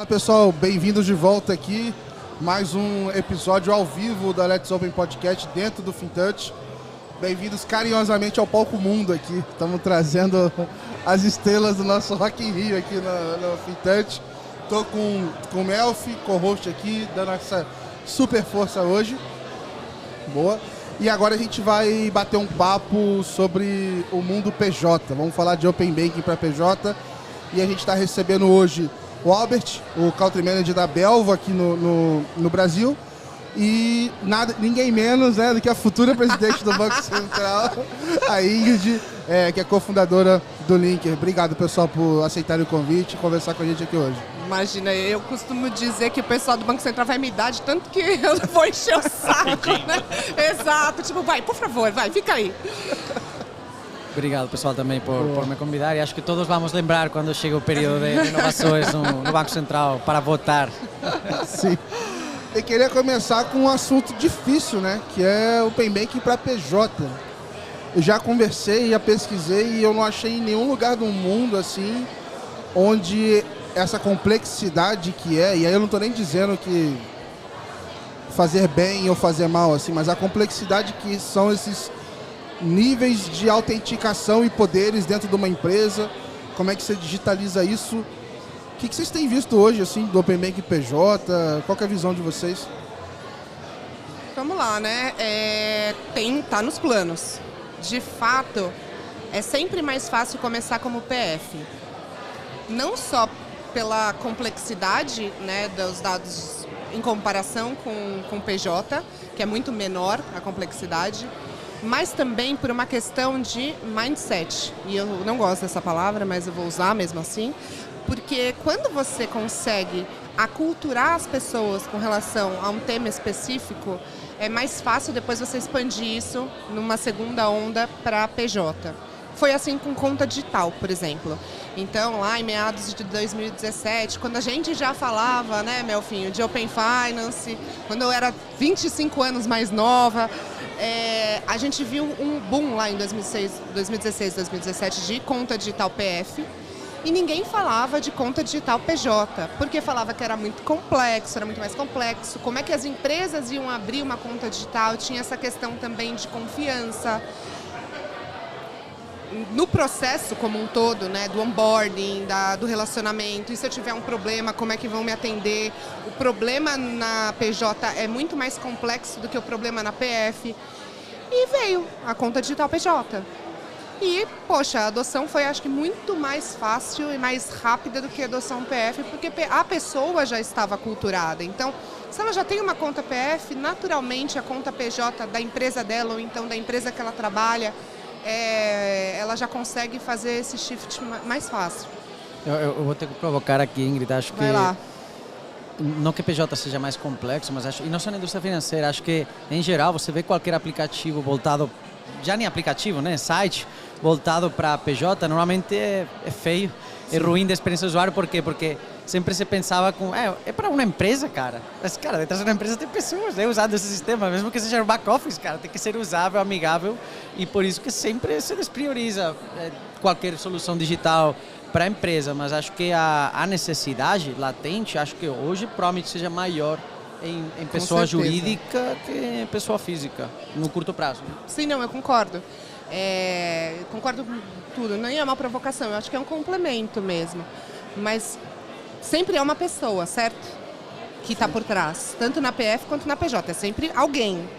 Fala pessoal, bem-vindos de volta aqui. Mais um episódio ao vivo da Let's Open Podcast dentro do FinTouch. Bem-vindos carinhosamente ao palco mundo aqui. Estamos trazendo as estrelas do nosso Rock in Rio aqui no FinTouch. Estou com o Melfi, co-host aqui, dando essa super força hoje. Boa. E agora a gente vai bater um papo sobre o mundo PJ. Vamos falar de Open Banking para PJ. E a gente está recebendo hoje o Albert, o Country Manager da Belva aqui no Brasil. E ninguém menos do que a futura presidente do Banco Central, a Ingrid, que é cofundadora do Linker. Obrigado, pessoal, por aceitarem o convite e conversar com a gente aqui hoje. Imagina, eu costumo dizer que o pessoal do Banco Central vai me dar de tanto que eu não vou encher o saco, né? Exato, tipo, vai, por favor, vai, fica aí. Obrigado, pessoal, também por me convidar. E acho que todos vamos lembrar quando chega o período de inovações no Banco Central para votar. Sim. Eu queria começar com um assunto difícil, né? Que é o Open Banking para PJ. Eu já conversei, já pesquisei e eu não achei em nenhum lugar do mundo assim onde essa complexidade que é, e aí eu não estou nem dizendo que fazer bem ou fazer mal, assim, mas a complexidade que são esses níveis de autenticação e poderes dentro de uma empresa, como é que você digitaliza isso? O que vocês têm visto hoje, assim, do Open Banking PJ? Qual que é a visão de vocês? Vamos lá, né? Tá nos planos. De fato, é sempre mais fácil começar como PF. Não só pela complexidade, né, dos dados em comparação com o PJ, que é muito menor a complexidade, mas também por uma questão de mindset. E eu não gosto dessa palavra, mas eu vou usar mesmo assim. Porque quando você consegue aculturar as pessoas com relação a um tema específico, é mais fácil depois você expandir isso numa segunda onda para PJ. Foi assim com conta digital, por exemplo. Então, lá em meados de 2017, quando a gente já falava, né, Melfinho, de Open Finance, quando eu era 25 anos mais nova, a gente viu um boom lá em 2016, 2017 de conta digital PF. E ninguém falava de conta digital PJ, porque falava que era muito complexo, era muito mais complexo. Como é que as empresas iam abrir uma conta digital? Tinha essa questão também de confiança. No processo como um todo, né, do onboarding, do relacionamento, e se eu tiver um problema, como é que vão me atender? O problema na PJ é muito mais complexo do que o problema na PF. E veio a conta digital PJ. E, poxa, a adoção foi, acho que, muito mais fácil e mais rápida do que a adoção PF, porque a pessoa já estava aculturada. Então, se ela já tem uma conta PF, naturalmente a conta PJ da empresa dela ou então da empresa que ela trabalha, ela já consegue fazer esse shift mais fácil. Eu vou ter que provocar aqui, Ingrid, acho Vai que... lá. Não que PJ seja mais complexo, mas acho, e não só na indústria financeira, acho que, em geral, você vê qualquer aplicativo voltado, já nem aplicativo, né, site, voltado para PJ, normalmente é feio, é ruim da experiência do usuário. Por quê? Porque sempre se pensava é para uma empresa, cara. Mas, cara, detrás de uma empresa tem pessoas, usando esse sistema, mesmo que seja um back-office, cara, tem que ser usável, amigável, e por isso que sempre se desprioriza qualquer solução digital para a empresa. Mas acho que a necessidade latente, acho que hoje provavelmente seja maior em pessoa jurídica que em pessoa física, no curto prazo. Sim, não, eu concordo. Concordo com tudo, nem é uma provocação, eu acho que é um complemento mesmo. Mas sempre é uma pessoa, certo? Que está por trás, tanto na PF quanto na PJ, é sempre alguém.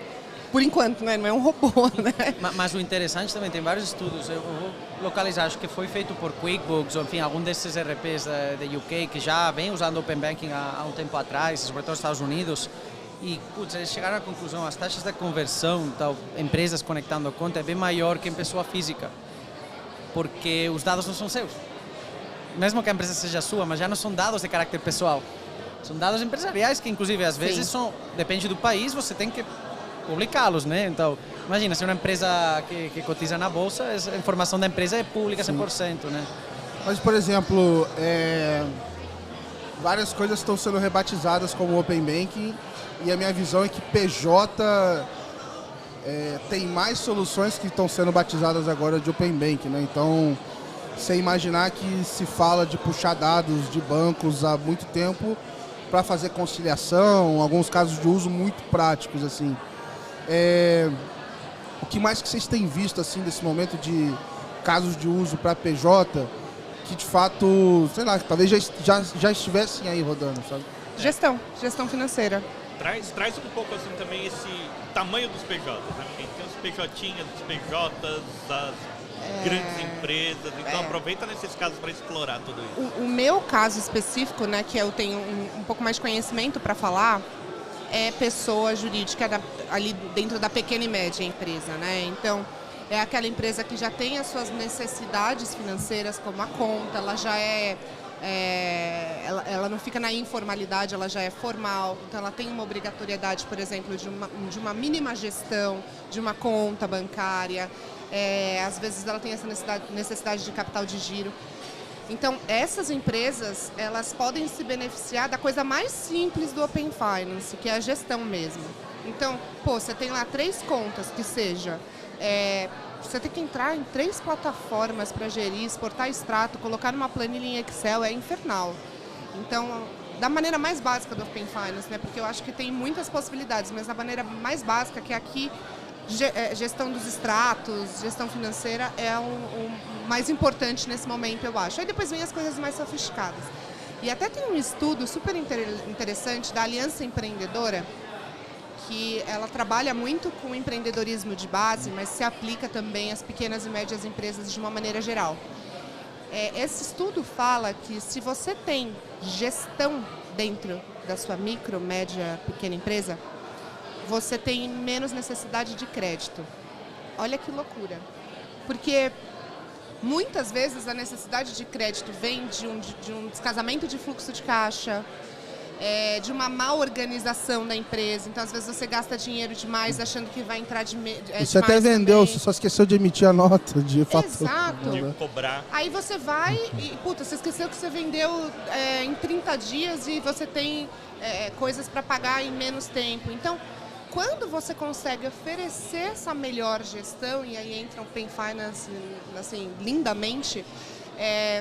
Por enquanto, né? Não é um robô, né? Mas o interessante também, tem vários estudos, eu vou localizar, acho que foi feito por QuickBooks, ou enfim, algum desses ERPs da UK, que já vem usando Open Banking há um tempo atrás, sobretudo nos Estados Unidos, e eles chegaram à conclusão, as taxas de conversão, então, empresas conectando a conta, é bem maior que em pessoa física, porque os dados não são seus. Mesmo que a empresa seja sua, mas já não são dados de caráter pessoal. São dados empresariais que, inclusive, às vezes, depende do país, você tem que publicá-los, né? Então, imagina, se uma empresa que cotiza na bolsa, a informação da empresa é pública 100%, né? Mas, por exemplo, várias coisas estão sendo rebatizadas como Open Banking e a minha visão é que PJ tem mais soluções que estão sendo batizadas agora de Open Banking, né? Então, sem imaginar que se fala de puxar dados de bancos há muito tempo para fazer conciliação, alguns casos de uso muito práticos, assim. O que mais que vocês têm visto, assim, desse momento de casos de uso para PJ, que de fato, sei lá, talvez já estivessem aí rodando, sabe? Gestão financeira. Traz um pouco assim também esse tamanho dos PJs, né? Porque tem os PJinhas, os PJs, as grandes empresas, então aproveita nesses casos para explorar tudo isso. O meu caso específico, né, que eu tenho um pouco mais de conhecimento para falar, é pessoa jurídica ali dentro da pequena e média empresa, né? Então, é aquela empresa que já tem as suas necessidades financeiras, como a conta, ela já ela não fica na informalidade, ela já é formal, então ela tem uma obrigatoriedade, por exemplo, de uma mínima gestão, de uma conta bancária, às vezes ela tem essa necessidade de capital de giro. Então, essas empresas, elas podem se beneficiar da coisa mais simples do Open Finance, que é a gestão mesmo. Então, você tem lá 3 contas, que seja... você tem que entrar em 3 plataformas para gerir, exportar extrato, colocar numa planilha em Excel, é infernal. Então, da maneira mais básica do Open Finance, né, porque eu acho que tem muitas possibilidades, mas da maneira mais básica, que é aqui, gestão dos extratos, gestão financeira, é o mais importante nesse momento, eu acho. Aí depois vem as coisas mais sofisticadas. E até tem um estudo super interessante da Aliança Empreendedora, que ela trabalha muito com empreendedorismo de base, mas se aplica também às pequenas e médias empresas de uma maneira geral. Esse estudo fala que se você tem gestão dentro da sua micro, média, pequena empresa, você tem menos necessidade de crédito. Olha que loucura. Porque muitas vezes a necessidade de crédito vem de um descasamento de fluxo de caixa, de uma má organização da empresa. Então, às vezes, você gasta dinheiro demais achando que vai entrar Você até vendeu, também. você só esqueceu de emitir a nota de fatura. Exato. De cobrar. Aí você vai e, você esqueceu que você vendeu em 30 dias e você tem coisas para pagar em menos tempo. Então, quando você consegue oferecer essa melhor gestão, e aí entra o Open Finance, assim, lindamente,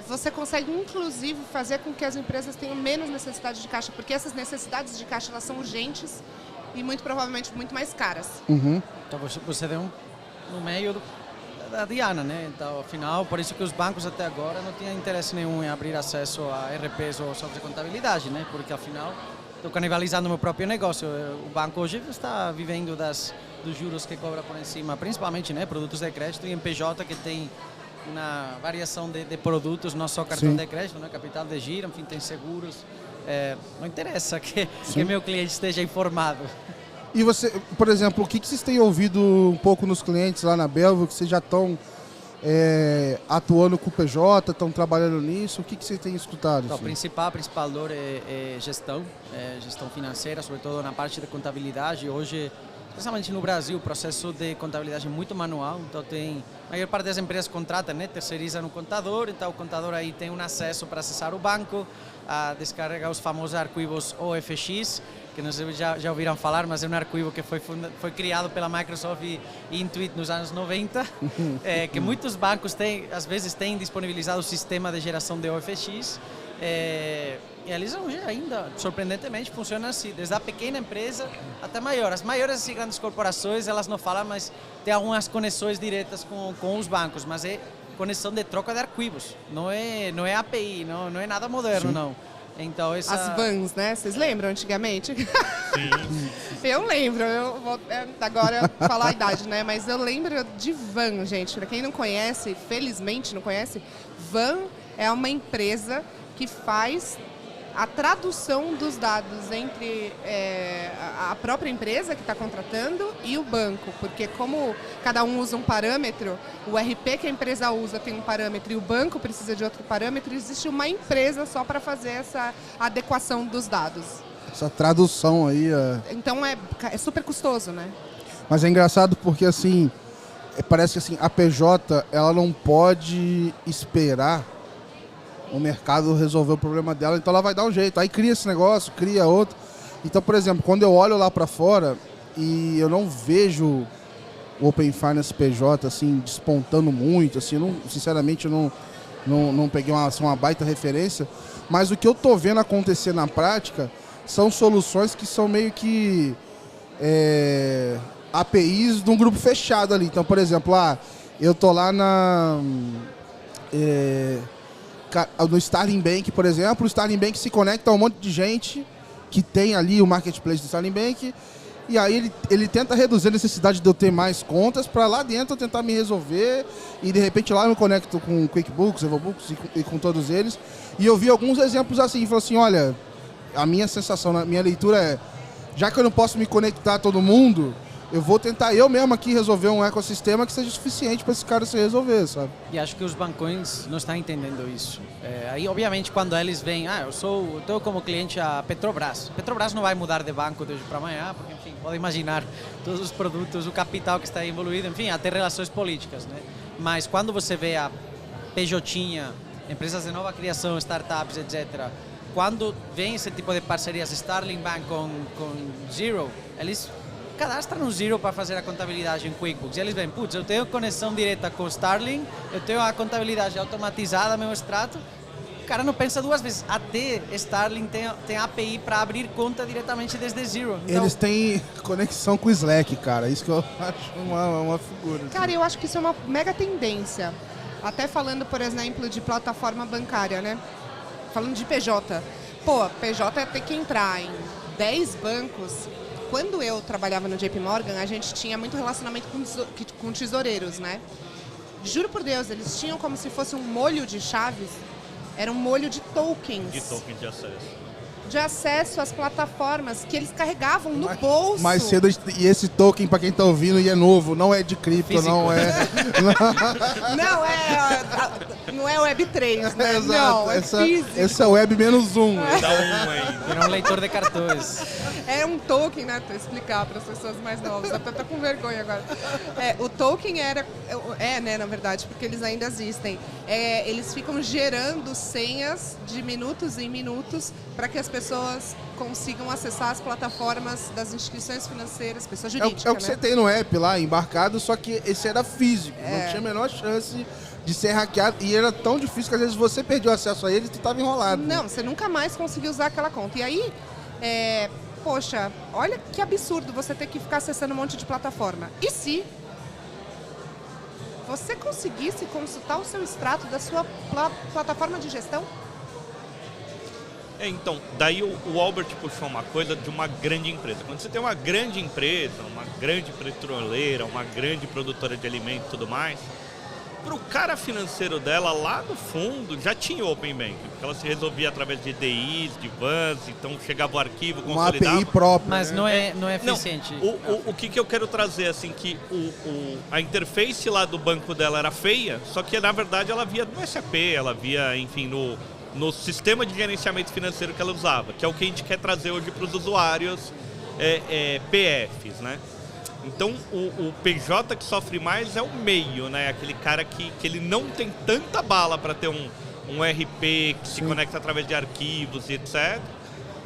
você consegue, inclusive, fazer com que as empresas tenham menos necessidade de caixa, porque essas necessidades de caixa, elas são urgentes e, muito provavelmente, muito mais caras. Uhum. Então você deu no meio da diana, né? Então, afinal, por isso que os bancos até agora não tinham interesse nenhum em abrir acesso a RPs ou software de contabilidade, né? Porque, afinal, estou canibalizando o meu próprio negócio. O banco hoje está vivendo dos juros que cobra por cima, principalmente, né, produtos de crédito, e em PJ, que tem uma variação de produtos, não só cartão de crédito, né, capital de giro, enfim, tem seguros. Não interessa que meu cliente esteja informado. E você, por exemplo, o que vocês têm ouvido um pouco nos clientes lá na Belvio, que vocês já estão atuando com o PJ, estão trabalhando nisso? O que vocês têm escutado? Então, assim? o principal dor é gestão financeira, sobretudo na parte de contabilidade. Hoje, especialmente no Brasil, o processo de contabilidade é muito manual, então a maior parte das empresas contratam, né, terceirizam no contador, então o contador aí tem um acesso para acessar o banco, a descarregar os famosos arquivos OFX, que não sei se já ouviram falar, mas é um arquivo que foi criado pela Microsoft e Intuit nos anos 90, que muitos bancos às vezes têm disponibilizado o sistema de geração de OFX, e eles ainda, surpreendentemente, funcionam assim, desde a pequena empresa até maior. As maiores e grandes corporações, elas não falam, mas tem algumas conexões diretas com os bancos, mas é conexão de troca de arquivos, não é API, não é nada moderno, Sim. não. Então, As vans, né? Vocês lembram antigamente? Sim. Eu lembro, agora eu falar a idade, né? Mas eu lembro de van, gente. Para quem não conhece, felizmente não conhece, van é uma empresa que faz a tradução dos dados entre a própria empresa que está contratando e o banco, porque como cada um usa um parâmetro, o RP que a empresa usa tem um parâmetro e o banco precisa de outro parâmetro, existe uma empresa só para fazer essa adequação dos dados. Essa tradução aí. Então é super custoso, né? Mas é engraçado porque, assim, parece que assim, a PJ ela não pode esperar o mercado resolver o problema dela, então ela vai dar um jeito. Aí cria esse negócio, cria outro. Então, por exemplo, quando eu olho lá para fora e eu não vejo o Open Finance PJ assim, despontando muito, assim, sinceramente eu não peguei uma baita referência, mas o que eu tô vendo acontecer na prática são soluções que são meio que APIs de um grupo fechado ali. Então, por exemplo, eu tô lá no Starling Bank, por exemplo. O Starling Bank se conecta a um monte de gente que tem ali o marketplace do Starling Bank, e aí ele tenta reduzir a necessidade de eu ter mais contas para lá dentro eu tentar me resolver, e de repente lá eu me conecto com QuickBooks, EvoBooks e com todos eles. E eu vi alguns exemplos assim, falou assim, olha, a minha sensação, a minha leitura é, já que eu não posso me conectar a todo mundo, eu vou tentar eu mesmo aqui resolver um ecossistema que seja suficiente para esse cara se resolver, sabe? E acho que os bancões não estão entendendo isso. Aí, obviamente, quando eles veem, eu estou como cliente a Petrobras. Petrobras não vai mudar de banco de hoje para amanhã, porque, enfim, pode imaginar todos os produtos, o capital que está envolvido, enfim, até relações políticas, né? Mas quando você vê a PJ, empresas de nova criação, startups, etc., quando vem esse tipo de parcerias, Starling Bank com Xero, eles cadastram no Xero para fazer a contabilidade em QuickBooks. E eles veem, putz, eu tenho conexão direta com o Starling, eu tenho a contabilidade automatizada, meu extrato. O cara não pensa duas vezes. Até Starling tem API para abrir conta diretamente desde Xero. Então, eles têm conexão com o Slack, cara. Isso que eu acho uma figura. Cara, assim. Eu acho que isso é uma mega tendência. Até falando, por exemplo, de plataforma bancária, né? Falando de PJ. Pô, PJ tem que entrar em 10 bancos. Quando eu trabalhava no JP Morgan, a gente tinha muito relacionamento com tesoureiros, né? Juro por Deus, eles tinham como se fosse um molho de chaves, era um molho de tokens. De token de acesso. De acesso às plataformas que eles carregavam no bolso. Mais cedo, e esse token, para quem tá ouvindo e é novo, não é de cripto, físico. Não é... Não é Web3, né? Exato. Não, é físico. Esse é o Web menos um. Dá um aí. era um leitor de cartões. É um token, né? Pra explicar para as pessoas mais novas. Até tô com vergonha agora. O token né, na verdade, porque eles ainda existem. Eles ficam gerando senhas de minutos em minutos para que as pessoas consigam acessar as plataformas das instituições financeiras, pessoas jurídicas. É o que você tem no app lá, embarcado, só que esse era físico. Não tinha a menor chance de ser hackeado. E era tão difícil que às vezes você perdeu acesso a ele e tu estava enrolado. Não, você nunca mais conseguiu usar aquela conta. E aí, poxa, olha que absurdo você ter que ficar acessando um monte de plataforma. E se você conseguisse consultar o seu extrato da sua plataforma de gestão? Então, daí o Albert puxou uma coisa de uma grande empresa. Quando você tem uma grande empresa, uma grande petroleira, uma grande produtora de alimentos e tudo mais, para o cara financeiro dela, lá no fundo, já tinha o Open Banking, porque ela se resolvia através de EDIs, de VANs, então chegava o arquivo, consolidava. Uma API própria. Mas né? não é eficiente. O que eu quero trazer, assim, que a interface lá do banco dela era feia, só que na verdade ela via no SAP, ela via, enfim, no sistema de gerenciamento financeiro que ela usava, que é o que a gente quer trazer hoje para os usuários PFs, né? Então, o PJ que sofre mais é o meio, né? Aquele cara que ele não tem tanta bala para ter um RP que se conecta através de arquivos e etc.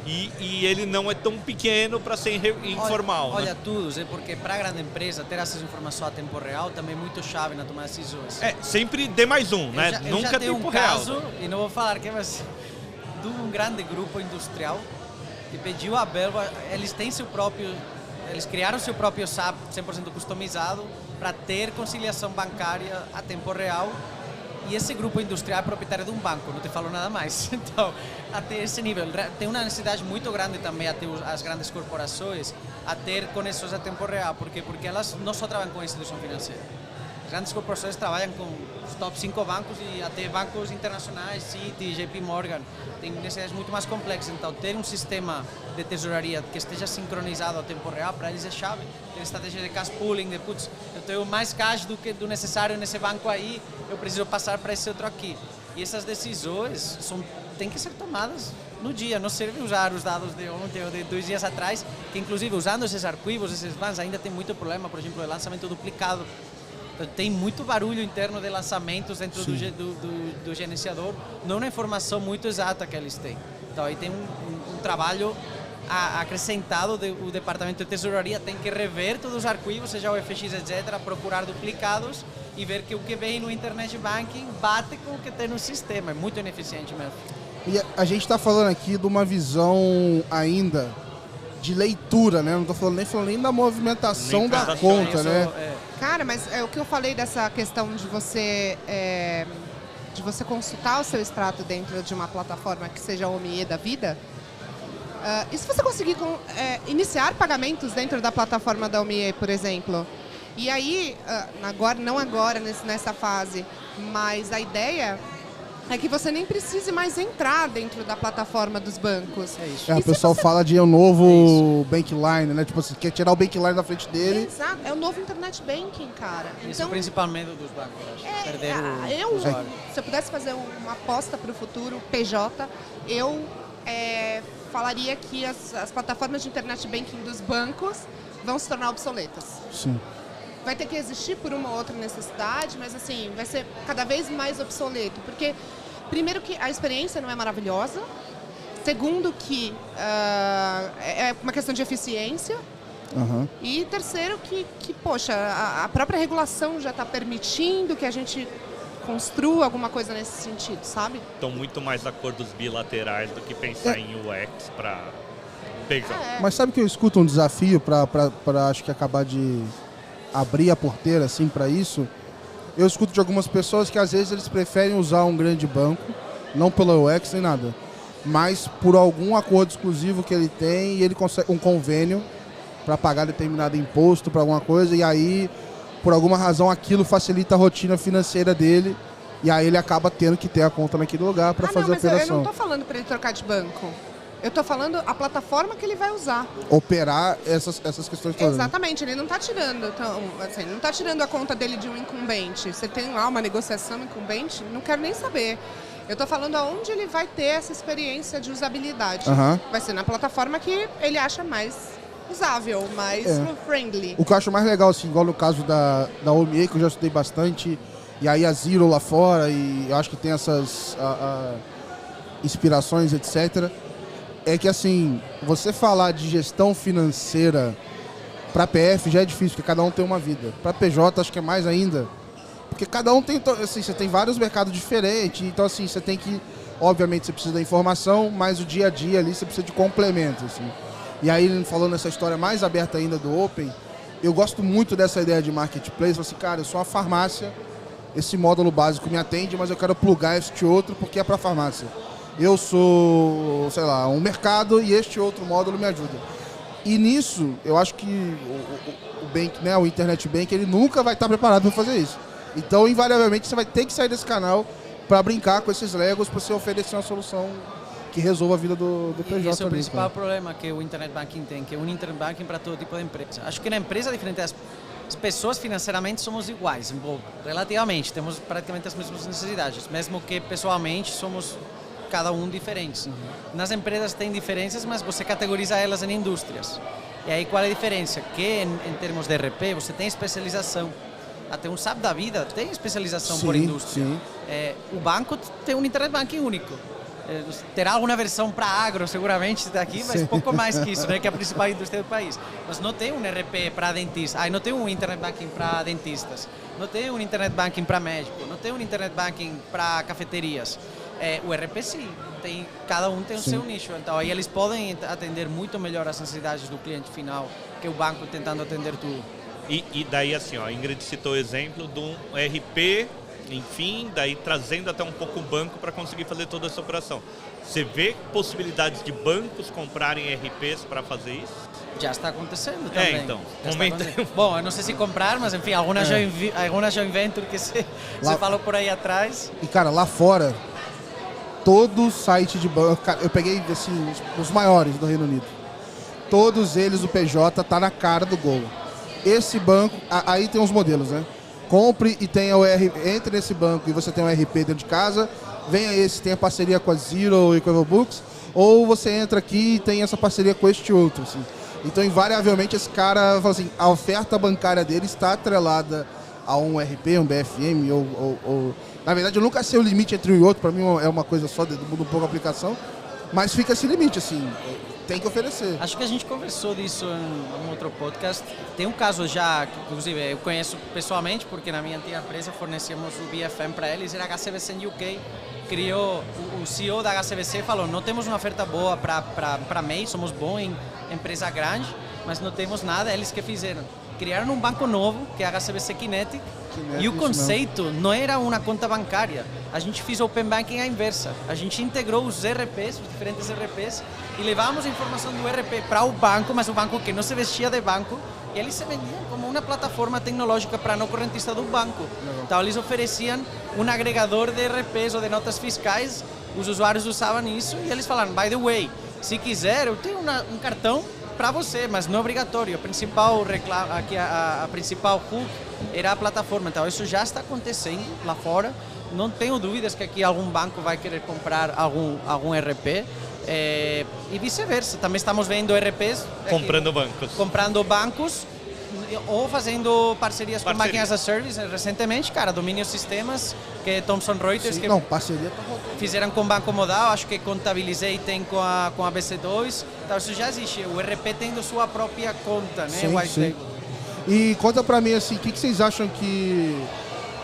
E ele não é tão pequeno para ser informal. Olha, né? tudo, porque para a grande empresa ter acesso à informação a tempo real também é muito chave na tomada de decisões. Sempre D mais um, né? Eu Nunca já tenho tempo um real. caso, e não vou falar quem, mas de um grande grupo industrial que pediu a Belva, eles criaram seu próprio SAP 100% customizado para ter conciliação bancária a tempo real. E esse grupo industrial é proprietário de um banco, não te falo nada mais. Então, até esse nível, tem uma necessidade muito grande também até as grandes corporações a ter conexões a tempo real, porque elas não só trabalham com a instituição financeira. As grandes corporações trabalham com os top 5 bancos e até bancos internacionais, Citi, JP Morgan, tem necessidades muito mais complexas. Então, ter um sistema de tesouraria que esteja sincronizado a tempo real, para eles é chave. Ter estratégia de cash pooling, de putz, eu tenho mais cash do necessário nesse banco aí, eu preciso passar para esse outro aqui. E essas decisões têm que ser tomadas no dia, não serve usar os dados de ontem ou de 2 dias atrás, que inclusive usando esses arquivos, esses bans, ainda tem muito problema, por exemplo, de lançamento duplicado. Então, tem muito barulho interno de lançamentos dentro do gerenciador, não é informação muito exata que eles têm. Então aí tem um trabalho acrescentado, o departamento de tesouraria tem que rever todos os arquivos, seja o FX, etc., procurar duplicados e ver que o que vem no Internet Banking bate com o que tem no sistema. É muito ineficiente mesmo. E a gente está falando aqui de uma visão ainda de leitura, né? Não estou falando nem da movimentação Nem da transação. conta, né? Cara, mas é o que eu falei dessa questão de você consultar o seu extrato dentro de uma plataforma que seja a OMIE da vida. E se você conseguir iniciar pagamentos dentro da plataforma da OMIE, por exemplo, e aí, não agora nessa fase, mas a ideia é que você nem precise mais entrar dentro da plataforma dos bancos. É isso. O pessoal fala de um novo Bankline, né? Tipo, você quer tirar o Bankline da frente dele. Exato, é o novo Internet Banking, cara. Esse é o principal medo dos bancos, eu acho. Perder o usuário. Se eu pudesse fazer uma aposta para o futuro, PJ, eu falaria que as plataformas de Internet Banking dos bancos vão se tornar obsoletas. Sim. Vai ter que existir por uma ou outra necessidade, mas assim, vai ser cada vez mais obsoleto. Porque, primeiro, que a experiência não é maravilhosa. Segundo, que é uma questão de eficiência. Uhum. E terceiro, que poxa, a própria regulação já está permitindo que a gente construa alguma coisa nesse sentido, sabe? Estão muito mais acordos bilaterais do que pensar em UX para pegar. Mas sabe que eu escuto um desafio para acho que acabar de abrir a porteira assim para isso? Eu escuto de algumas pessoas que às vezes eles preferem usar um grande banco, não pela UX nem nada, mas por algum acordo exclusivo que ele tem e ele consegue um convênio para pagar determinado imposto para alguma coisa, e aí por alguma razão aquilo facilita a rotina financeira dele, e aí ele acaba tendo que ter a conta naquele lugar para fazer a operação. Eu não estou falando para ele trocar de banco. Eu estou falando a plataforma que ele vai usar. Operar essas questões todas. Exatamente, ele não está tirando, ele não tá tirando a conta dele de um incumbente. Você tem lá uma negociação incumbente, não quero nem saber. Eu estou falando aonde ele vai ter essa experiência de usabilidade. Uhum. Vai ser na plataforma que ele acha mais usável, mais friendly. O que eu acho mais legal, assim, igual no caso da OMIE, que eu já estudei bastante, e aí a Zero lá fora, e eu acho que tem essas inspirações, etc., é que, assim, você falar de gestão financeira para PF já é difícil, porque cada um tem uma vida. Para PJ, acho que é mais ainda, porque cada um tem, assim, você tem vários mercados diferentes, então, assim, você tem que, obviamente, você precisa da informação, mas o dia a dia ali você precisa de complemento, assim. E aí, falando nessa história mais aberta ainda do Open, eu gosto muito dessa ideia de marketplace, assim, cara, eu sou uma farmácia, esse módulo básico me atende, mas eu quero plugar este outro porque é para farmácia. Eu sou, sei lá, um mercado e este outro módulo me ajuda. E nisso, eu acho que o Bank, né, o Internet Bank, ele nunca vai estar preparado para fazer isso. Então, invariavelmente, você vai ter que sair desse canal para brincar com esses Legos, para você oferecer uma solução que resolva a vida do PJ. Esse é o principal problema que o Internet Banking tem, que é um Internet Banking para todo tipo de empresa. Acho que na empresa, diferente das pessoas, financeiramente somos iguais, relativamente, temos praticamente as mesmas necessidades, mesmo que pessoalmente somos cada um diferentes. Nas empresas tem diferenças, mas você categoriza elas em indústrias. E aí qual é a diferença? Que em termos de RP você tem especialização. Até um SAP da vida tem especialização por indústria. Sim. O banco tem um Internet Banking único. Terá alguma versão para agro, seguramente, daqui, mas pouco mais que isso, né, que é a principal indústria do país. Mas não tem um RP para dentistas, não tem um Internet Banking para dentistas, não tem um Internet Banking para médico, não tem um Internet Banking para cafeterias. O RP sim, cada um tem o seu nicho, então aí eles podem atender muito melhor as necessidades do cliente final que o banco tentando atender tudo. E daí assim, ó, a Ingrid citou o exemplo de um RP, enfim, daí trazendo até um pouco o banco para conseguir fazer toda essa operação. Você vê possibilidades de bancos comprarem RPs para fazer isso? Já está acontecendo também. Então, bom, eu não sei se comprar, mas enfim, alguma joint venture que você falou por aí atrás. E cara, lá fora, todo site de banco, eu peguei assim, os maiores do Reino Unido, todos eles, o PJ tá na cara do gol. Esse banco, aí tem uns modelos, né? Compre e tenha entre nesse banco e você tem um RP dentro de casa, venha esse, tem a parceria com a Zero e com a Everbooks, ou você entra aqui e tem essa parceria com este outro, assim. Então, invariavelmente, esse cara fala assim, a oferta bancária dele está atrelada a um RP, um BFM, ou... Na verdade, eu nunca sei o limite entre um e outro, para mim é uma coisa só, muda um pouco a aplicação, mas fica esse limite, assim. tem que oferecer. Acho que a gente conversou disso em um outro podcast. Tem um caso já, que inclusive eu conheço pessoalmente, porque na minha antiga empresa fornecíamos o BFM para eles, era HCBC em UK. Criou, o CEO da HCBC falou, não temos uma oferta boa para MEI, somos bons em empresa grande, mas não temos nada. Eles que fizeram? Criaram um banco novo, que é a HCBC Kinetic, e o conceito não era uma conta bancária. A gente fez Open Banking à inversa. A gente integrou os ERPs, os diferentes ERPs, e levávamos a informação do ERP para o banco, mas o banco que não se vestia de banco, e eles se vendiam como uma plataforma tecnológica para não correntista do banco. Então eles ofereciam um agregador de ERPs ou de notas fiscais, os usuários usavam isso, e eles falaram, by the way, se quiser, eu tenho um cartão para você, mas não é obrigatório. A principal aqui a principal hook era a plataforma. Então isso já está acontecendo lá fora. Não tenho dúvidas que aqui algum banco vai querer comprar algum ERP. E vice-versa. Também estamos vendo ERPs comprando bancos ou fazendo parcerias com Banking as a Service. Recentemente, cara, Domínio Sistemas, que é Thomson Reuters, que parceria fizeram com o Banco Modal, acho que Contabilizei tem com a BC2, então isso já existe, o ERP tendo sua própria conta, né? Sim. E conta pra mim, assim, o que vocês acham que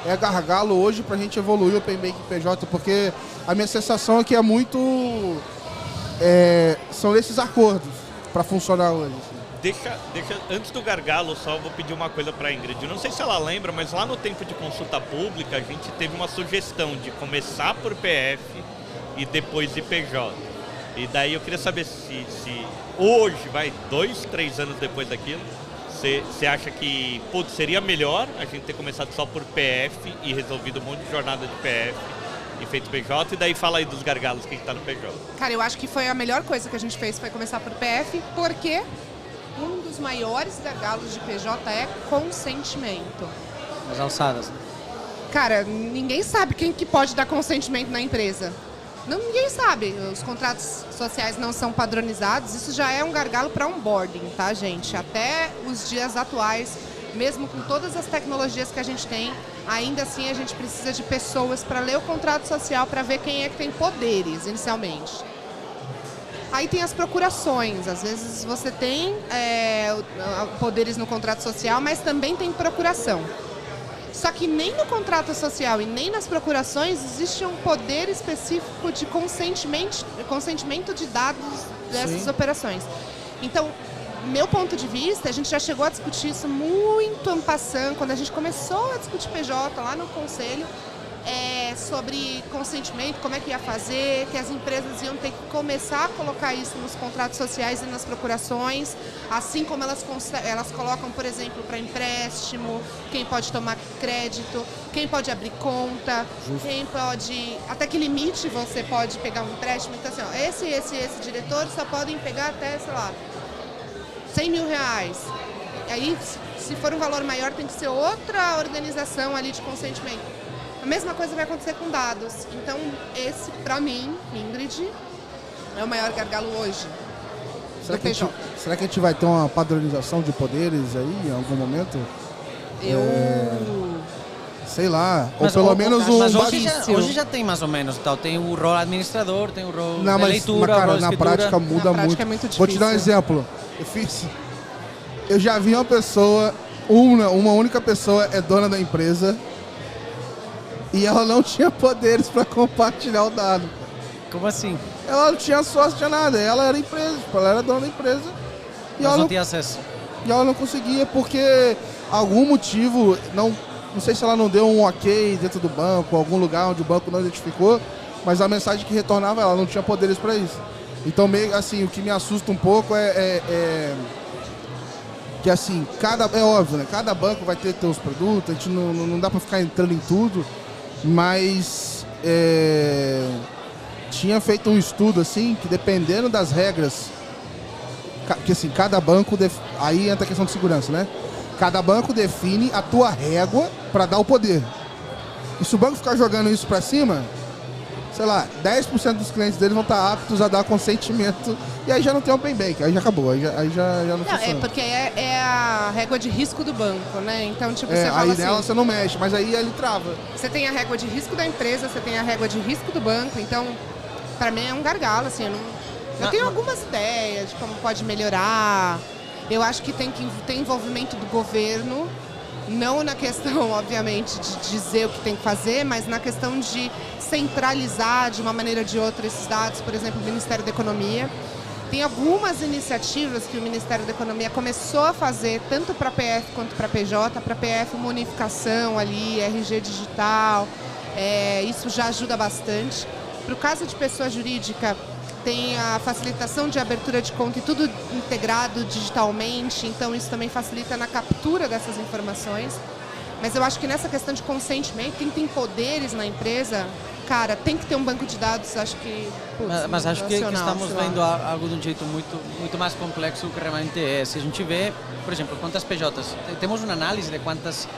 é gargalo hoje pra gente evoluir o Open Banking PJ? Porque a minha sensação é que é muito... são esses acordos pra funcionar hoje. Deixa, antes do gargalo, só vou pedir uma coisa para a Ingrid. Não sei se ela lembra, mas lá no tempo de consulta pública, a gente teve uma sugestão de começar por PF e depois IPJ. E daí eu queria saber se hoje, 2, 3 anos depois daquilo, você acha que seria melhor a gente ter começado só por PF e resolvido um monte de jornada de PF e feito PJ? E daí fala aí dos gargalos que está no PJ. Cara, eu acho que foi a melhor coisa que a gente fez, foi começar por PF, porque... um dos maiores gargalos de PJ é consentimento. As alçadas. Cara, ninguém sabe quem que pode dar consentimento na empresa. Ninguém sabe. Os contratos sociais não são padronizados. Isso já é um gargalo para onboarding, tá, gente? Até os dias atuais, mesmo com todas as tecnologias que a gente tem, ainda assim a gente precisa de pessoas para ler o contrato social, para ver quem é que tem poderes inicialmente. Aí tem as procurações, às vezes você tem poderes no contrato social, mas também tem procuração. Só que nem no contrato social e nem nas procurações existe um poder específico de consentimento de dados dessas operações. Então, meu ponto de vista, a gente já chegou a discutir isso muito en passant, quando a gente começou a discutir PJ lá no conselho, sobre consentimento, como é que ia fazer, que as empresas iam ter que começar a colocar isso nos contratos sociais e nas procurações, assim como elas colocam, por exemplo, para empréstimo, quem pode tomar crédito, quem pode abrir conta, quem pode... até que limite você pode pegar um empréstimo. Então, assim, ó, esse diretor só podem pegar até, sei lá, R$100 mil. Aí, se for um valor maior, tem que ser outra organização ali de consentimento. A mesma coisa vai acontecer com dados. Então, esse, para mim, Ingrid, é o maior gargalo hoje. Será que a gente vai ter uma padronização de poderes aí, em algum momento? Sei lá, mas, ou pelo menos um... Mas hoje já tem mais ou menos, tal. Tem o rol administrador, tem o rol de leitura, mas, cara, o rol de na escritura. prática muda muito. É muito difícil. Vou te dar um exemplo. Eu já vi uma pessoa, uma única pessoa é dona da empresa, e ela não tinha poderes para compartilhar o dado. Como assim? Ela não tinha sócio, tinha nada. Ela era empresa, ela era dona da empresa. E Mas ela não tinha acesso. E ela não conseguia porque algum motivo, não sei se ela não deu um ok dentro do banco, algum lugar onde o banco não identificou, mas a mensagem que retornava, ela não tinha poderes para isso. Então, meio assim, o que me assusta um pouco que assim, é óbvio, né? Cada banco vai ter seus produtos, a gente não dá para ficar entrando em tudo, mas tinha feito um estudo assim, que dependendo das regras, que assim, cada banco, aí entra a questão de segurança, né? Cada banco define a tua régua para dar o poder. E se o banco ficar jogando isso para cima, sei lá, 10% dos clientes dele vão estar aptos a dar consentimento, e aí já não tem Open Banking, aí já acabou, aí já não funciona. É porque é a régua de risco do banco, né? Então, tipo, você fala aí assim... nela você não mexe, mas aí ele trava. Você tem a régua de risco da empresa, você tem a régua de risco do banco, então, pra mim é um gargalo, assim, Eu tenho algumas ideias de como pode melhorar. Eu acho que tem que ter envolvimento do governo, não na questão, obviamente, de dizer o que tem que fazer, mas na questão de centralizar de uma maneira ou de outra esses dados, por exemplo, o Ministério da Economia. Tem algumas iniciativas que o Ministério da Economia começou a fazer, tanto para a PF quanto para a PJ. Para a PF, uma unificação ali, RG digital, isso já ajuda bastante. Para o caso de pessoa jurídica, tem a facilitação de abertura de conta e tudo integrado digitalmente, então isso também facilita na captura dessas informações. Mas eu acho que nessa questão de consentimento, quem tem poderes na empresa, cara, tem que ter um banco de dados, acho que... Mas acho que estamos vendo algo de um jeito muito mais complexo do que realmente é. Se a gente vê, por exemplo, quantas PJs, temos uma análise de quantas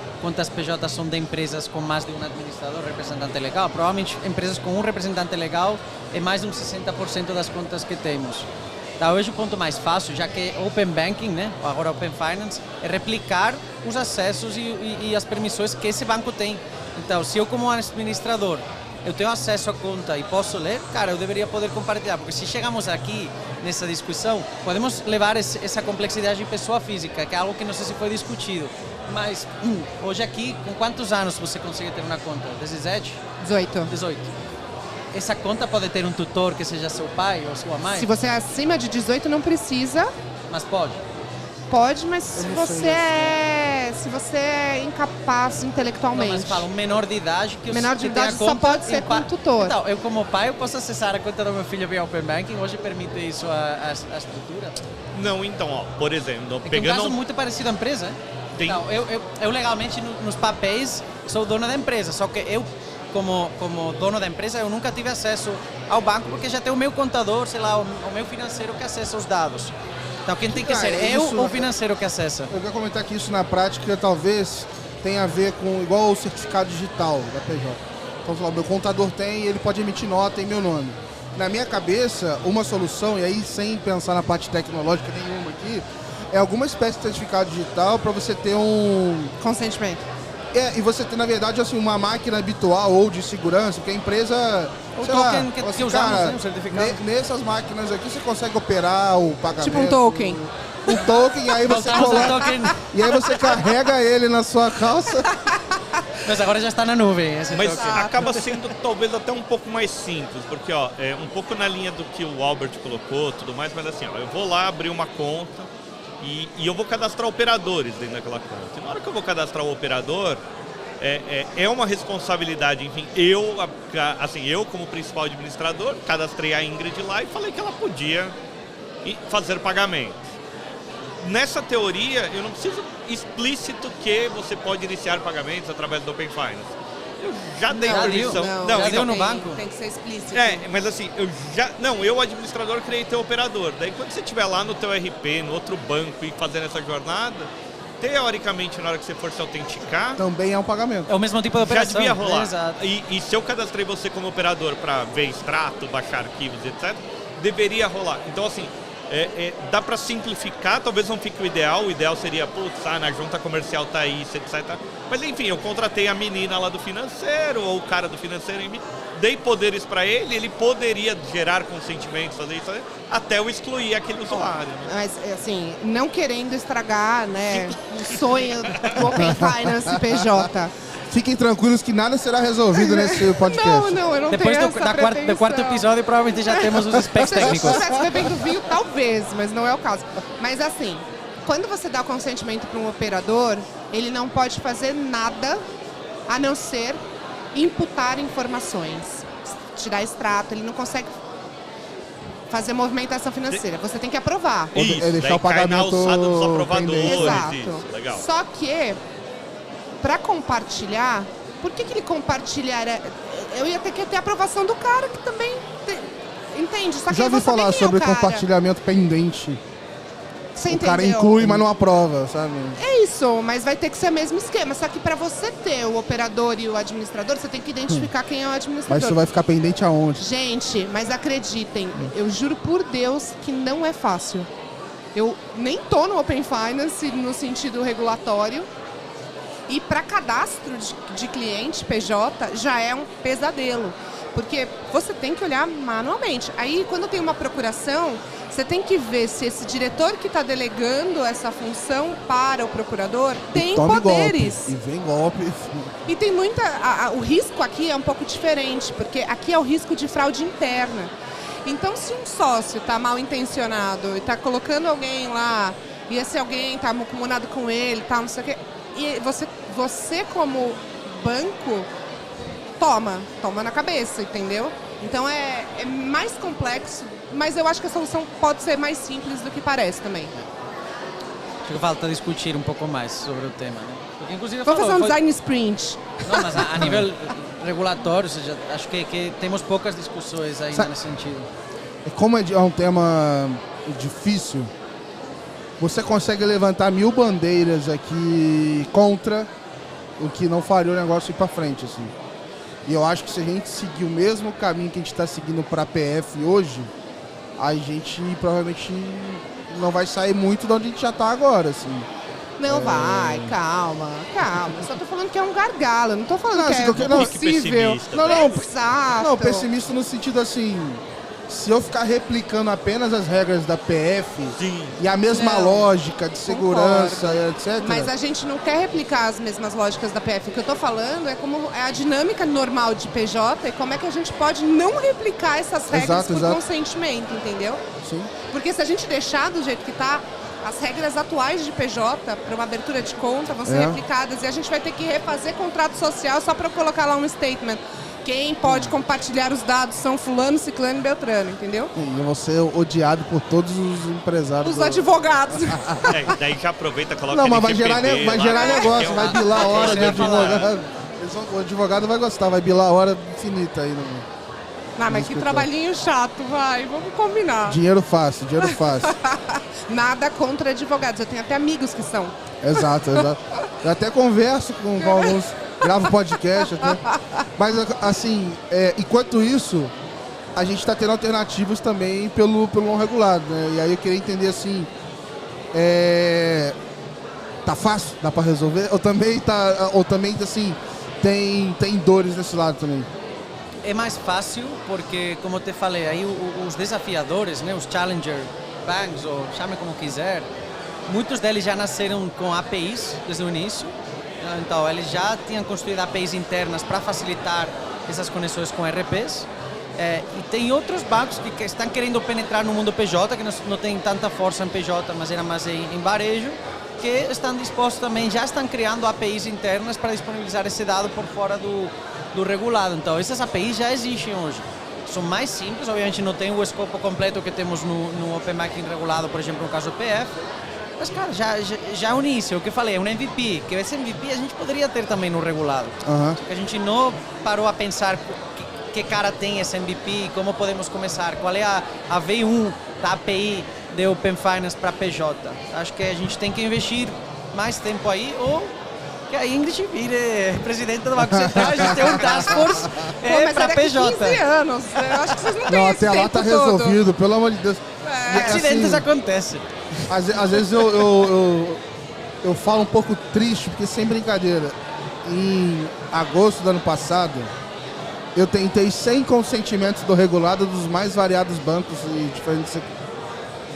PJs são de empresas com mais de um administrador, representante legal. Provavelmente empresas com um representante legal é mais de uns 60% das contas que temos. Talvez o ponto mais fácil, já que Open Banking, né, agora Open Finance, é replicar os acessos e as permissões que esse banco tem. Então, se eu como administrador, eu tenho acesso à conta e posso ler, cara, eu deveria poder compartilhar, porque se chegamos aqui nessa discussão, podemos levar essa complexidade de pessoa física, que é algo que não sei se foi discutido. Mas hoje aqui, com quantos anos você consegue ter uma conta? 17? 18. Essa conta pode ter um tutor que seja seu pai ou sua mãe? Se você é acima de 18, não precisa. Mas pode? Pode, mas se você é incapaz intelectualmente. Não, mas fala, um menor de idade que menor de idade só pode ser com tutor. Então, eu como pai, eu posso acessar a conta do meu filho via Open Banking? Hoje permite isso a estrutura? Não, então, ó, por exemplo... É um caso muito parecido à empresa, hein? Tem... Então, eu legalmente, nos papéis, sou dono da empresa, só que eu, como dono da empresa, eu nunca tive acesso ao banco, porque já tem o meu contador, sei lá, o meu financeiro que acessa os dados. Então, quem tem que ser? Eu ou o financeiro que acessa? Eu quero comentar que isso na prática talvez tenha a ver com igual o certificado digital da PJ. Então, o meu contador tem e ele pode emitir nota em meu nome. Na minha cabeça, uma solução, e aí sem pensar na parte tecnológica nenhuma aqui, é alguma espécie de certificado digital para você ter um... consentimento. E você ter, na verdade, assim, uma máquina habitual ou de segurança, porque a empresa... O sei token lá, que assim, usamos, cara, né, o certificado. Nessas máquinas aqui você consegue operar o pagamento. Tipo um token. Um token, e aí você e aí você carrega ele na sua calça. Mas agora já está na nuvem. Mas acaba sendo talvez até um pouco mais simples, porque ó, é um pouco na linha do que o Albert colocou, tudo mais, mas assim, ó, eu vou lá abrir uma conta e eu vou cadastrar operadores dentro daquela conta. E na hora que eu vou cadastrar o operador, é uma responsabilidade, enfim, eu como principal administrador, cadastrei a Ingrid lá e falei que ela podia fazer pagamento. Nessa teoria, eu não preciso explícito que você pode iniciar pagamentos através do Open Finance. Eu já dei permissão. Já deu no banco? Tem que ser explícito. Mas assim, eu administrador criei teu operador. Daí quando você estiver lá no teu RP, no outro banco e fazendo essa jornada, teoricamente na hora que você for se autenticar, também é um pagamento. É o mesmo tipo de operação. Já devia rolar. Exato. E se eu cadastrei você como operador para ver extrato, baixar arquivos, etc., deveria rolar. Então assim, dá para simplificar, talvez não fique o ideal seria, na junta comercial tá isso, etc. Mas enfim, eu contratei a menina lá do financeiro, ou o cara do financeiro em mim, dei poderes para ele poderia gerar consentimentos, fazer isso, até eu excluir aquele usuário. Né? Mas assim, não querendo estragar, né, o sonho do Open Finance PJ. Fiquem tranquilos que nada será resolvido nesse podcast. Não, eu não Depois tenho do quarto episódio, provavelmente já temos os aspectos técnicos. Se eu estivesse bebendo vinho, talvez, mas não é o caso. Mas assim, quando você dá consentimento para um operador, ele não pode fazer nada a não ser imputar informações, tirar extrato, ele não consegue fazer movimentação financeira. Você tem que aprovar. Isso, deixar o pagamento na alçada dos aprovadores. Exato. Isso, legal. Só que, para compartilhar, por que ele compartilharia? Eu ia ter que ter a aprovação do cara, que também entende. Só que já ouvi falar sobre cara. compartilhamento pendente. Você o entendeu? cara inclui, mas não aprova, sabe? É isso, mas vai ter que ser o mesmo esquema. Só que para você ter o operador e o administrador, você tem que identificar quem é o administrador. Mas isso vai ficar pendente aonde? Gente, mas acreditem, eu juro por Deus que não é fácil. Eu nem tô no Open Finance no sentido regulatório. E para cadastro de cliente PJ já é um pesadelo. Porque você tem que olhar manualmente. Aí, quando tem uma procuração, você tem que ver se esse diretor que está delegando essa função para o procurador tem poderes. Golpe, e vem golpe. E tem muita... o risco aqui é um pouco diferente, porque aqui é o risco de fraude interna. Então, se um sócio está mal intencionado e está colocando alguém lá, e esse alguém está comunado com ele, tal, não sei o quê, e você como banco, toma na cabeça, entendeu? Então é mais complexo, mas eu acho que a solução pode ser mais simples do que parece também. Acho que falta discutir um pouco mais sobre o tema, né? Porque, inclusive, Vamos fazer um design sprint. Não, mas a nível regulatório, ou seja, acho que temos poucas discussões ainda nesse sentido. Como é um tema difícil, você consegue levantar 1000 bandeiras aqui contra o que não faria o negócio ir para frente, assim. E eu acho que se a gente seguir o mesmo caminho que a gente está seguindo para a PF hoje, a gente provavelmente não vai sair muito de onde a gente já está agora, assim. Não vai, calma. Eu só tô falando que é um gargalo, não tô falando que é impossível. Não, pessimista no sentido assim, se eu ficar replicando apenas as regras da PF e a mesma lógica de segurança, etc. Mas a gente não quer replicar as mesmas lógicas da PF. O que eu tô falando é como é a dinâmica normal de PJ e como é que a gente pode não replicar essas regras por consentimento, entendeu? Sim. Porque se a gente deixar do jeito que tá, as regras atuais de PJ para uma abertura de conta vão ser replicadas e a gente vai ter que refazer contrato social só para colocar lá um statement. Quem pode compartilhar os dados são fulano, ciclano e beltrano, entendeu? E eu vou ser odiado por todos os empresários. Os advogados. Daí já aproveita e coloca. Não, mas vai gerar negócio, vai bilar a hora de advogado. O advogado vai gostar, vai bilar a hora infinita aí. Não, mas que trabalhinho chato, vamos combinar. Dinheiro fácil. Nada contra advogados, eu tenho até amigos que são. Exato. Eu até converso com alguns, gravo podcast até. Mas assim, enquanto isso, a gente está tendo alternativas também pelo não regulado, né? E aí eu queria entender assim, tá fácil? Dá para resolver? Ou também assim, tem dores nesse lado também? É mais fácil porque, como te falei, aí os desafiadores, né, os challenger banks, ou chame como quiser, muitos deles já nasceram com APIs desde o início. Então, eles já tinham construído APIs internas para facilitar essas conexões com RPs. E tem outros bancos que estão querendo penetrar no mundo PJ, que não tem tanta força em PJ, mas era mais em varejo, que estão dispostos também, já estão criando APIs internas para disponibilizar esse dado por fora do regulado. Então, essas APIs já existem hoje. São mais simples, obviamente não tem o escopo completo que temos no Open Banking regulado, por exemplo, no caso do PF. Mas, cara, já é o início, o que eu falei, é um MVP, que esse MVP a gente poderia ter também no regulado. Só que a gente não parou a pensar que cara tem esse MVP, como podemos começar, qual é a V1 da API de Open Finance para PJ. Acho que a gente tem que investir mais tempo aí, ou que a Ingrid vire presidenta do Banco Central, a gente tem um task force para PJ. 15 anos, eu acho que vocês não têm esse até lá tá todo. resolvido, pelo amor de Deus. Acidentes assim, acontecem. Às vezes eu falo um pouco triste, porque sem brincadeira, em agosto do ano passado, eu tentei 100 consentimentos do regulado dos mais variados bancos e diferentes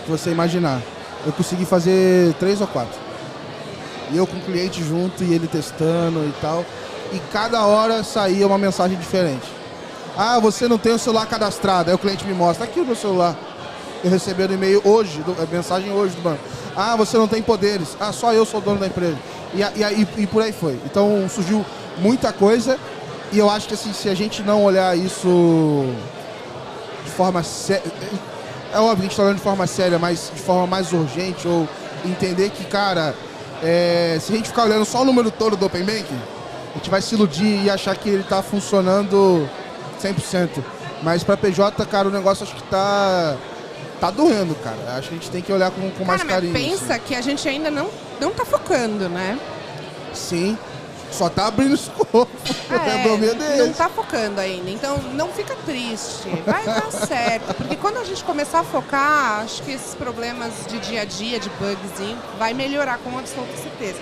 que você imaginar. Eu consegui fazer 3 ou 4. E eu com o cliente junto e ele testando e tal. E cada hora saía uma mensagem diferente. Ah, você não tem o celular cadastrado. Aí o cliente me mostra, aqui o meu celular. Eu recebi o e-mail hoje, mensagem hoje do banco. Ah, você não tem poderes. Ah, só eu sou dono da empresa. E por aí foi. Então surgiu muita coisa. E eu acho que assim, se a gente não olhar isso de forma séria... É óbvio que a gente está olhando de forma séria, mas de forma mais urgente. Ou entender que, cara... se a gente ficar olhando só o número todo do Open Banking, a gente vai se iludir e achar que ele está funcionando 100%. Mas para PJ, cara, o negócio acho que tá doendo, cara. Acho que a gente tem que olhar com mais carinho. Mas pensa assim, que a gente ainda não tá focando, né? Sim, só tá abrindo o escopo. Não tá focando ainda, então não fica triste, vai dar certo, porque quando a gente começar a focar, acho que esses problemas de dia a dia, de bugzinho, vai melhorar com absoluta certeza.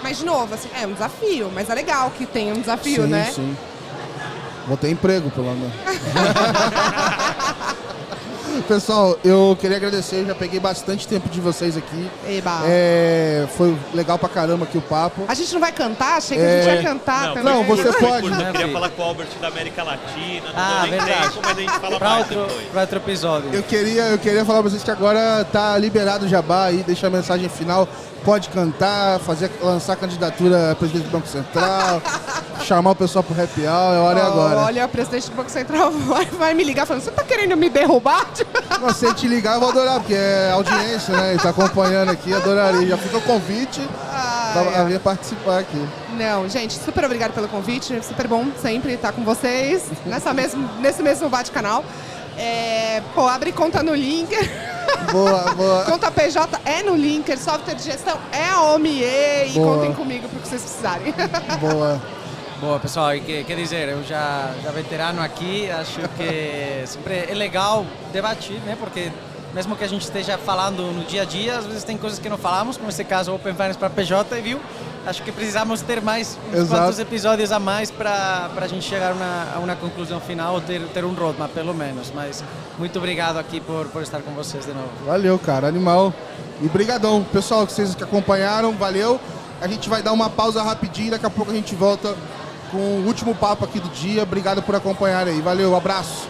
Mas de novo, assim, é um desafio, mas é legal que tenha um desafio, sim, né? Sim. Vou ter emprego, pelo menos. Pessoal, eu queria agradecer, já peguei bastante tempo de vocês aqui. Eba. Foi legal pra caramba aqui o papo. A gente não vai cantar? Achei que a gente ia cantar também. Não, você pode. Eu queria falar com o Albert da América Latina, não Ah, deu nem verdade. tempo, mas a gente fala Para mais outro, depois. pra outro episódio. Eu queria falar pra vocês que agora tá liberado o jabá aí, deixar a mensagem final. Pode cantar, lançar candidatura a presidente do Banco Central, chamar o pessoal pro happy hour, a hora é agora. Olha, o presidente do Banco Central vai me ligar falando, você tá querendo me derrubar? Se ele te ligar, eu vou adorar, porque é audiência, né? Ele tá acompanhando aqui, adoraria. Já fica o convite pra vir participar aqui. Não, gente, super obrigado pelo convite. Super bom sempre estar com vocês nesse mesmo bate-canal. Abre conta no Linker. Boa. Conta PJ é no Linker, software de gestão é a OMIE e Boa. contem comigo para o que vocês precisarem. Boa. Boa, pessoal, e quer dizer, eu já veterano aqui, acho que sempre é legal debatir, né? Porque mesmo que a gente esteja falando no dia a dia, às vezes tem coisas que não falamos, como nesse caso Open Finance para PJ, e viu? Acho que precisamos ter mais uns quantos episódios a mais para a gente chegar a uma conclusão final ou ter um roadmap, pelo menos. Mas muito obrigado aqui por estar com vocês de novo. Valeu, cara, animal. E brigadão, pessoal, que vocês que acompanharam, valeu. A gente vai dar uma pausa rapidinho, daqui a pouco a gente volta com o último papo aqui do dia. Obrigado por acompanhar aí. Valeu, abraço.